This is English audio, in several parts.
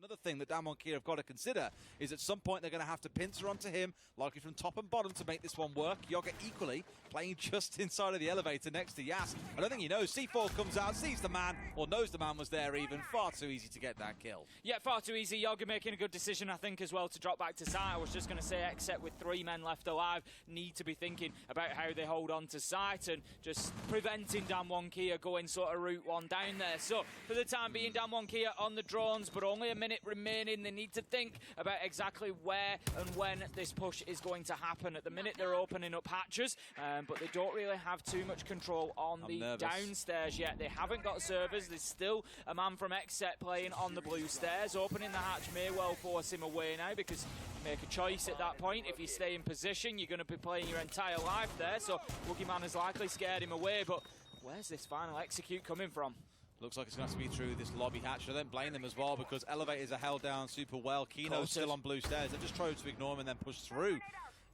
Another thing that Damwon Kia have got to consider is at some point they're going to have to pincer onto him, likely from top and bottom, to make this one work. Yoga equally playing just inside of the elevator next to Yas. I don't think he knows. C4 comes out, sees the man, or knows the man was there even. Far too easy to get that kill. Yeah, far too easy. Yoga making a good decision, I think, as well, to drop back to site. I was just going to say, XSET with 3 men left alive need to be thinking about how they hold on to site and just preventing Damwon Kia going sort of route 1 down there. So, for the time being, Damwon Kia on the drones, but only a minute remaining. They need to think about exactly where and when this push is going to happen. At the minute, they're opening up hatches, but they don't really have too much control on the downstairs yet. They haven't got servers. There's still a man from XSET playing on the blue stairs. Opening the hatch may well force him away now, because you make a choice at that point. If you stay in position, you're going to be playing your entire life there. So Boogeyman has likely scared him away, but where's this final execute coming from? Looks like it's going to have to be through this lobby hatch. I don't blame them as well, because elevators are held down super well. Kino's still on blue stairs. They've just tried to ignore him and then push through.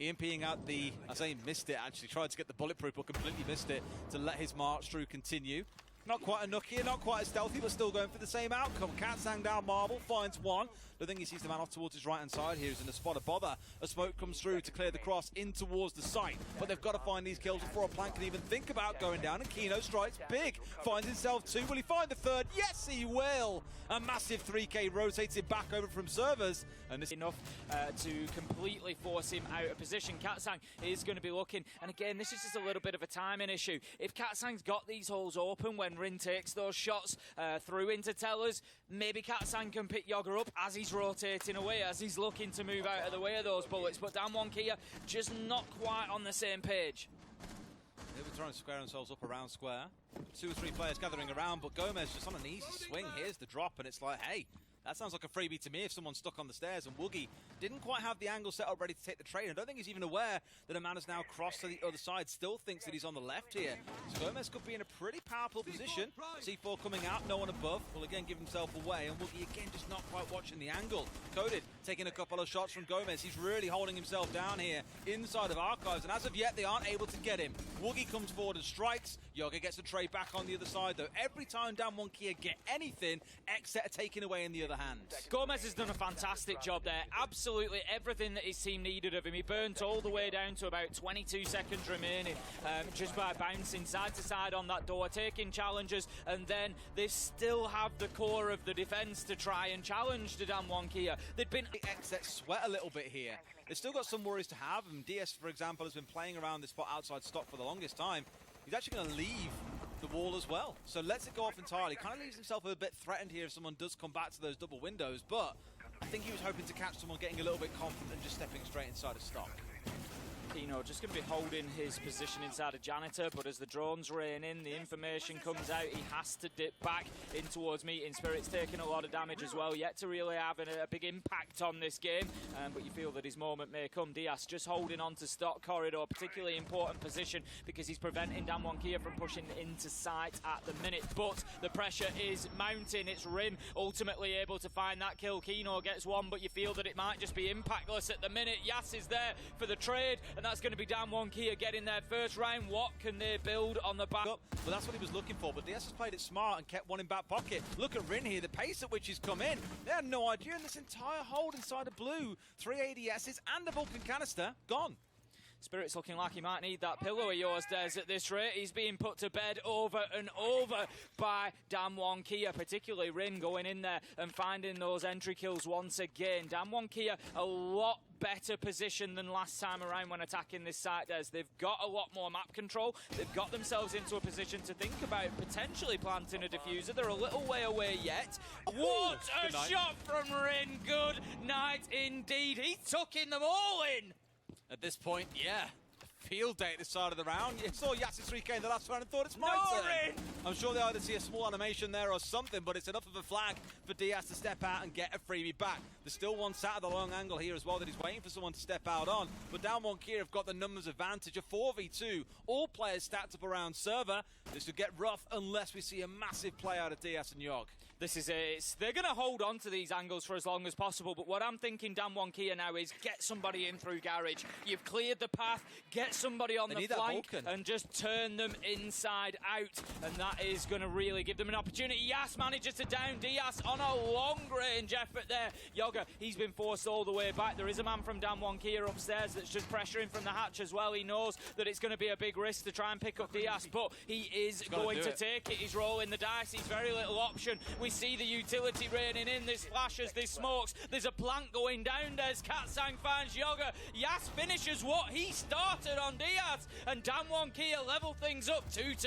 EMPing out the, I say he missed it actually, tried to get the bulletproof but completely missed it to let his march through continue. Not quite a Nokia, not quite as stealthy, but still going for the same outcome. Katsang down Marble, finds one. The thing he sees the man off towards his right-hand side here is in a spot of bother. A smoke comes through to clear the cross in towards the site. But they've got to find these kills before a plank can even think about going down. And Kino strikes big, finds himself 2. Will he find the 3rd? Yes, he will! A massive 3K rotates him back over from servers. And this is enough to completely force him out of position. Katsang is going to be looking. And again, this is just a little bit of a timing issue. If Katsang's got these holes open when Rin takes those shots through into tellers, maybe Katsang can pick Yoga up as he's rotating away, as he's looking to move out of the way of those bullets. But Damwon Kia just not quite on the same page. They were trying to square themselves up around square. 2 or 3 players gathering around, but Gomez just on an easy swing. Here's the drop, and it's like, hey, that sounds like a freebie to me if someone's stuck on the stairs. And Woogie didn't quite have the angle set up ready to take the trade. I don't think he's even aware that a man has now crossed to the other side. Still thinks that he's on the left here. So Gomez could be in a pretty powerful position. C4 coming out, no one above. Will again give himself away. And Woogie again just not quite watching the angle. Coded taking a couple of shots from Gomez. He's really holding himself down here inside of Archives. And as of yet, they aren't able to get him. Woogie comes forward and strikes. Yoga gets the trade back on the other side, though. Every time Damwon Kia get anything, XSET are taken away in the other hand. Gomez has done a fantastic job there. Absolutely everything that his team needed of him. He burnt all the way down to about 22 seconds remaining, just by bouncing side to side on that door, taking challenges, and then they still have the core of the defence to try and challenge the Damwon Kia. They'd been XSET sweat a little bit here. They've still got some worries to have. And DS, for example, has been playing around this spot outside stock for the longest time. He's actually going to leave the wall as well. So lets it go off entirely. Kind of leaves himself a bit threatened here if someone does come back to those double windows. But I think he was hoping to catch someone getting a little bit confident and just stepping straight inside of stock. Kino just going to be holding his position inside a janitor, but as the drones rain in, the information comes out, he has to dip back in towards Meeting Spirit's taking a lot of damage as well, yet to really have a big impact on this game, but you feel that his moment may come. Diaz just holding on to stock corridor, particularly important position because he's preventing Damwon Kia from pushing into sight at the minute, but the pressure is mounting. It's Rim ultimately able to find that kill. Kino gets one, but you feel that it might just be impactless at the minute. Yas is there for the trade, and that's going to be Damwon Kia getting their first round. What can they build on the back? Well, that's what he was looking for, but DS has played it smart and kept one in back pocket. Look at Rin here, the pace at which he's come in. They had no idea, and this entire hold inside of blue, 3 ADSs and a Vulcan canister, gone. Spirit's looking like he might need that pillow of yours, Des, at this rate. He's being put to bed over and over by Damwon Kia, particularly Rin going in there and finding those entry kills once again. Damwon Kia, a lot better position than last time around when attacking this site, Des. They've got a lot more map control. They've got themselves into a position to think about potentially planting a diffuser. They're a little way away yet. What a shot from Rin. Good night indeed. He's tucking them all in. At this point, yeah, field day at this side of the round. You saw Yas's 3K in the last round and thought it's my turn. I'm sure they either see a small animation there or something, but it's enough of a flag for Diaz to step out and get a freebie back. There's still one sat at the long angle here as well that he's waiting for someone to step out on, but Damwon Kia have got the numbers advantage, a 4v2, all players stacked up around server. This could get rough unless we see a massive play out of Diaz and Yog. This is it. They're going to hold on to these angles for as long as possible, but what I'm thinking Dan1 Kia now is get somebody in through garage. You've cleared the path, get somebody on the flank and just turn them inside out, and that is going to really give them an opportunity. Yas manages to down Diaz on a long-range effort there. Yoga, he's been forced all the way back. There is a man from Dan1 Kia upstairs that's just pressuring from the hatch as well. He knows that it's going to be a big risk to try and pick up Diaz, but he is going to take it. He's rolling the dice. He's very little option. We see the utility raining in. There's flashes, there's smokes, there's a plant going down. There's Katsang finds Yoga. Yas finishes what he started on Diaz, and Dan1 Kia level things up 2-2.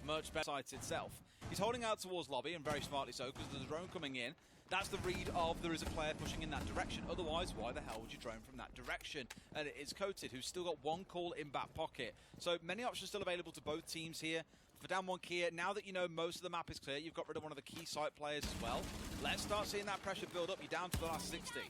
Much better site itself. He's holding out towards lobby, and very smartly so, because there's a drone coming in. That's the read of there is a player pushing in that direction. Otherwise, why the hell would you drone from that direction? And it is Coated, who's still got one call in back pocket. So many options still available to both teams here. For Dan1 Kia, now that you know most of the map is clear, you've got rid of one of the key site players as well. Let's start seeing that pressure build up. You're down to the last 60.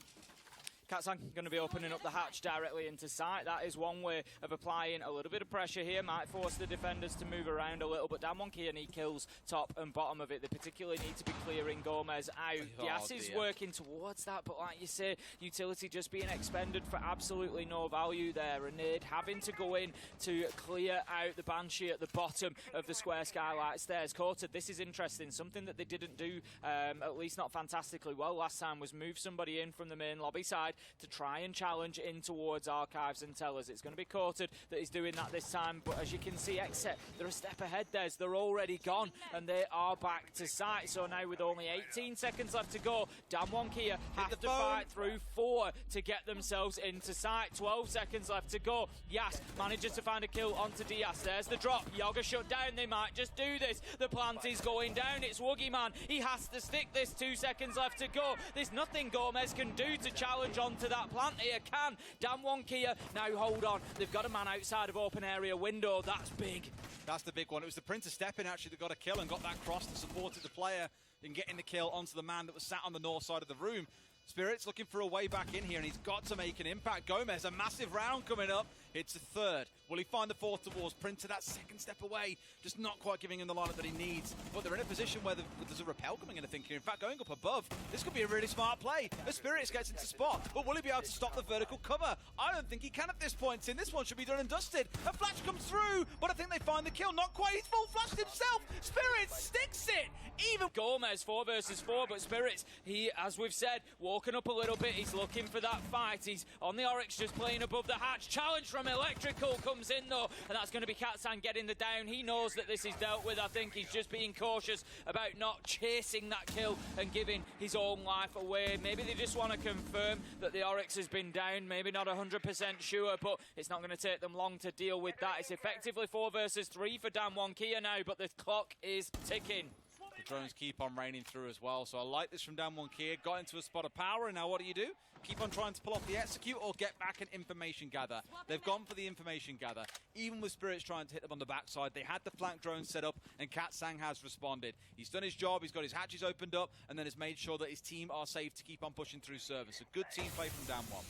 Katsang going to be opening up the hatch directly into sight. That is one way of applying a little bit of pressure here. Might force the defenders to move around a little, but Dan1 Kia need kills top and bottom of it. They particularly need to be clearing Gomez out. Yas is working towards that, but like you say, utility just being expended for absolutely no value there. Renade having to go in to clear out the Banshee at the bottom of the square skylight stairs. Coated, this is interesting. Something that they didn't do, at least not fantastically well last time, was move somebody in from the main lobby side to try and challenge in towards Archives and Tellers. It's going to be Coated that is doing that this time, but as you can see, XSET, they're a step ahead there. They're already gone, and they are back to sight. So now with only 18 seconds left to go, Dan1 Kia have to fight through 4 to get themselves into sight. 12 seconds left to go. Yas manages to find a kill onto Diaz. There's the drop. Yoga shut down. They might just do this. The plant is going down. It's Woogie Man. He has to stick this. 2 seconds left to go. There's nothing Gomez can do to challenge onto that plant here. Can Dan1 Kia now hold on? They've got a man outside of open area window. That's big. That's the big one. It was the Printer stepping actually that got a kill and got that cross that supported the player in getting the kill onto the man that was sat on the north side of the room. Spirit's looking for a way back in here, and he's got to make an impact. Gomez, a massive round coming up. It's a third. Will he find the fourth towards Printer? That second step away, just not quite giving him the lineup that he needs. But they're in a position where there's a rappel coming in, I think here. In fact, going up above, this could be a really smart play. The Spirit gets into spot, but will he be able to stop the vertical cover? I don't think he can at this point. Tim, this one should be done and dusted. A flash comes through, but I think they find the kill. Not quite. He's full flashed himself. Spirit sticks it. Even Gomez 4 versus 4, but Spirits, he, as we've said, walking up a little bit. He's looking for that fight. He's on the Oryx, just playing above the hatch. Challenge from Electrical comes in though, and that's going to be Katsang getting the down. He knows that this is dealt with. I think he's just being cautious about not chasing that kill and giving his own life away. Maybe they just want to confirm that the Oryx has been down. Maybe not 100% sure, but it's not going to take them long to deal with that. It's effectively 4 versus 3 for Dan1 Kia now, but the clock is ticking. The drones keep on raining through as well, so I like this from Dan1 Kia. Got into a spot of power, and now what do? Keep on trying to pull off the execute or get back and information gather. They've gone for the information gather. Even with Spirits trying to hit them on the backside, they had the flank drone set up, and Katsang has responded. He's done his job, he's got his hatches opened up, and then has made sure that his team are safe to keep on pushing through service. A good team play from Dan1.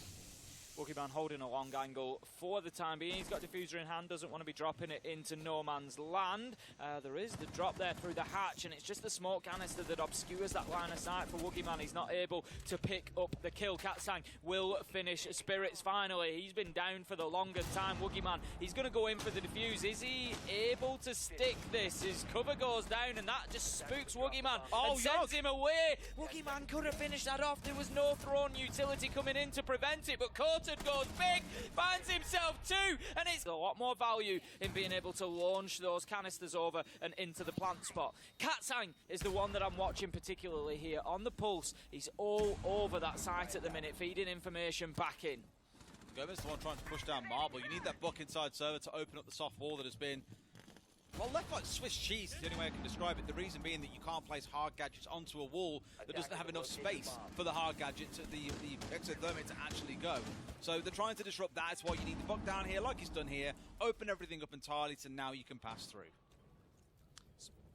Wookieman holding a long angle for the time being. He's got diffuser in hand, doesn't want to be dropping it into no man's land. There is the drop there through the hatch, and it's just the smoke canister that obscures that line of sight for Wookieman. He's not able to pick up the kill. Katsang will finish Spirits finally. He's been down for the longest time. Wookieman, he's going to go in for the defuse. Is he able to stick this? His cover goes down, and that just spooks Wookieman and sends him away. Wookieman could have finished that off. There was no thrown utility coming in to prevent it, but Coated goes big, finds himself 2, and it's a lot more value in being able to launch those canisters over and into the plant spot. Katsang is the one that I'm watching particularly here on the pulse. He's all over that site at the minute, feeding information back in. Gomez is the one trying to push down Marble. You need that buck inside server to open up the soft wall that has been, well, left like Swiss cheese is the only way I can describe it. The reason being that you can't place hard gadgets onto a wall that doesn't have enough space for the hard gadgets, the exothermic to actually go. So they're trying to disrupt that. That's why you need the buck down here, like he's done here. Open everything up entirely, so now you can pass through.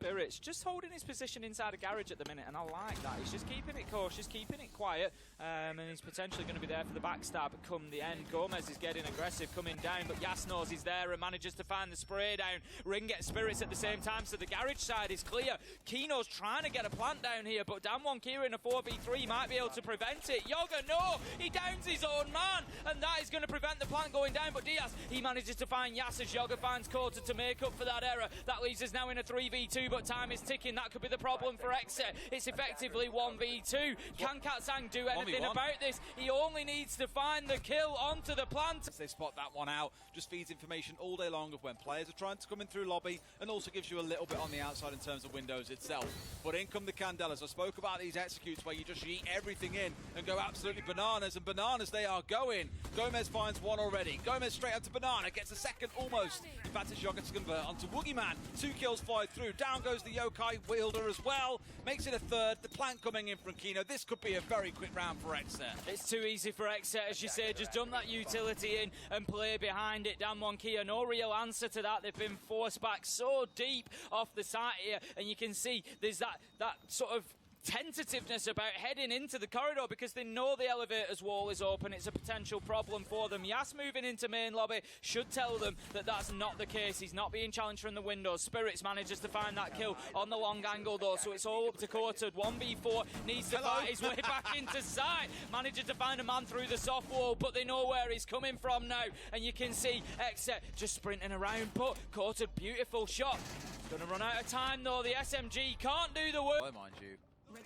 Spirits just holding his position inside a garage at the minute, and I like that. He's just keeping it cautious, keeping it quiet, and he's potentially going to be there for the backstab come the end. Gomez is getting aggressive, coming down, but Yas knows he's there and manages to find the spray down. Ring gets Spirits at the same time, so the garage side is clear. Kino's trying to get a plant down here, but Damwon in a 4v3 might be able to prevent it. Yoga, no! He downs his own man, and that is going to prevent the plant going down, but Diaz, he manages to find Yas as Yoga finds Kota to make up for that error. That leaves us now in a 3v2, but time is ticking. That could be the problem for XSET. It's effectively 1v2. Can Katsang do anything about this? He only needs to find the kill onto the plant. They spot that one out. Just feeds information all day long of when players are trying to come in through lobby, and also gives you a little bit on the outside in terms of windows itself. But in come the Candelas. I spoke about these executes where you just yeet everything in and go absolutely bananas, and bananas they are going. Gomez finds one already. Gomez straight onto Banana, gets a second almost. In fact, it's Yoga to convert onto Woogieman. 2 kills fired through. Down goes the Yokai wielder as well. Makes it a third. The plant coming in from Kino. This could be a very quick round for XSET. It's too easy for XSET, as you say. Just dump that utility in and play behind it. Damwon Kia, no real answer to that. They've been forced back so deep off the side here, and you can see there's that sort of tentativeness about heading into the corridor because they know the elevator's wall is open. It's a potential problem for them. Yas moving into main lobby should tell them that that's not the case. He's not being challenged from the windows. Spirits manages to find that kill on the long angle though, so it's all up to Kota. 1v4 needs to fight his way back into sight. Manages to find a man through the soft wall, but they know where he's coming from now, and you can see XSET just sprinting around, but Kota, beautiful shot. Gonna run out of time though. The SMG can't do the work. Oh, mind you.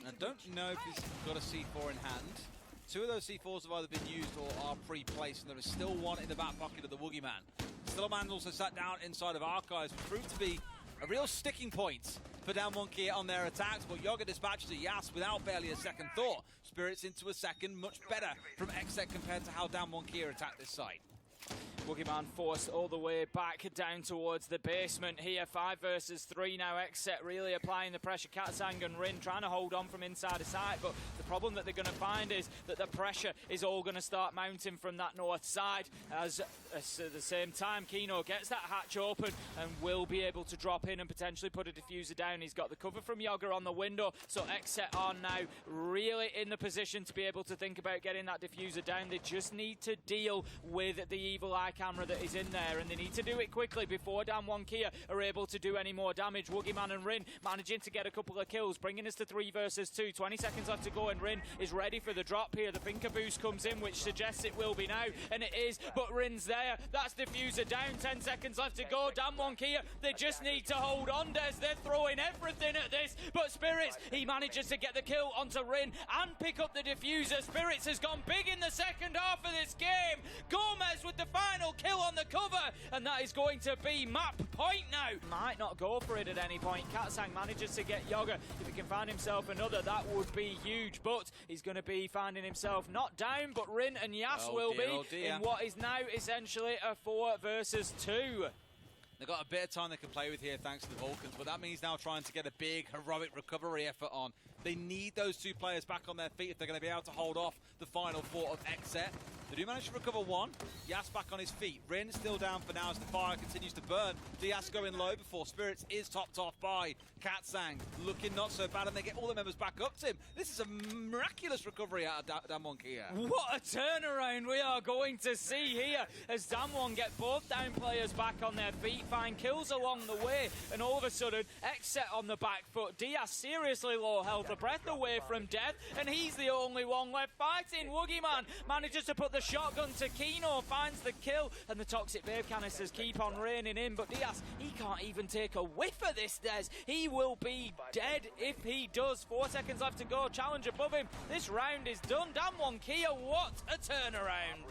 I don't know if he's got a C4 in hand. 2 of those C4s have either been used or are pre-placed, and there is still one in the back pocket of the Woogie Man. Stillman also sat down inside of Archives, which proved to be a real sticking point for Damwon Kia on their attacks, but Yoga dispatches a Yas without barely a second thought. Spirits into a second, much better from XSET compared to how Damwon Kia attacked this site. Woogieman forced all the way back down towards the basement here. 5 versus 3 now. XSET really applying the pressure. Katsang and Rin trying to hold on from inside the side, but the problem that they're going to find is that the pressure is all going to start mounting from that north side. As at the same time, Kino gets that hatch open and will be able to drop in and potentially put a diffuser down. He's got the cover from Yoga on the window, so XSET are now really in the position to be able to think about getting that diffuser down. They just need to deal with the evil eye camera that is in there, and they need to do it quickly before Damwon Kia are able to do any more damage. Woogieman and Rin managing to get a couple of kills, bringing us to 3 versus 2. 20 seconds left to go, and Rin is ready for the drop here. The Finker boost comes in, which suggests it will be now, and it is, but Rin's there. That's diffuser down. 10 seconds left to go. Damwon Kia, they just need to hold on, Des. They're throwing everything at this, but Spirits, he manages to get the kill onto Rin and pick up the diffuser. Spirits has gone big in the second half of this game. Gomez with the final kill on the cover, and that is going to be map point now. Might not go for it at any point. Katsang manages to get Yoga. If he can find himself another, that would be huge, but he's going to be finding himself not down, but Rin and Yas will be in what is now essentially a 4 versus 2. They've got a bit of time they can play with here thanks to the Vulcans, but that means now trying to get a big heroic recovery effort on. They need those 2 players back on their feet if they're going to be able to hold off the final 4 of XSET. They do manage to recover 1. Yas back on his feet. Rin still down for now as the fire continues to burn. Diaz going low before Spirits is topped off by Katsang. Looking not so bad, and they get all the members back up to him. This is a miraculous recovery out of Damwon Kia. What a turnaround we are going to see here as Damwon get both down players back on their feet, find kills along the way, and all of a sudden, XSET on the back foot. Diaz seriously low health, a breath away from death, and he's the only one left fighting. Woogieman manages to put the shotgun to Kino, finds the kill, and the toxic vape canisters keep on raining in, but Diaz, he can't even take a whiff of this, Des. He will be dead if he does. 4 seconds left to go, challenge above him. This round is done. Damwon Kia, what a turnaround.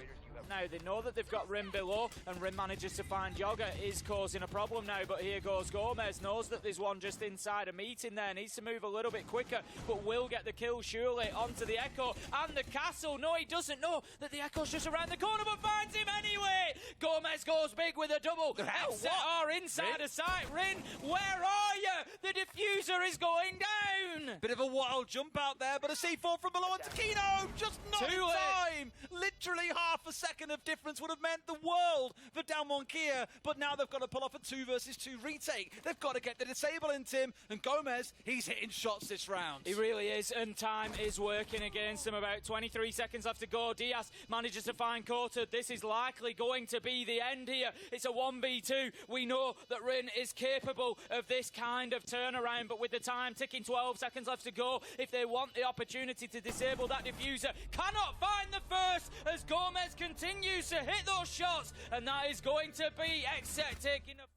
Now they know that they've got Rin below, and Rin manages to find Yoga, is causing a problem now, but here goes Gomez, knows that there's one just inside a meeting there, needs to move a little bit quicker, but will get the kill surely onto the Echo and the castle. No, he doesn't know that the Echo's just around the corner, but finds him anyway. Gomez goes big with a double. XSET are inside a sight. Rin, where are you? The diffuser is going down. Bit of a wild jump out there, but a C4 from below onto Kino, just not in time. Literally half a second second of difference would have meant the world for Damwon Kia, but now they've got to pull off a 2 versus 2 retake. They've got to get the disable in, Tim, and Gomez, he's hitting shots this round. He really is, and time is working against him. About 23 seconds left to go. Diaz manages to find Kota. This is likely going to be the end here. It's a 1v2. We know that Rin is capable of this kind of turnaround, but with the time ticking, 12 seconds left to go, if they want the opportunity to disable that diffuser, cannot find the first as Gomez continues to hit those shots, and that is going to be XSET taking the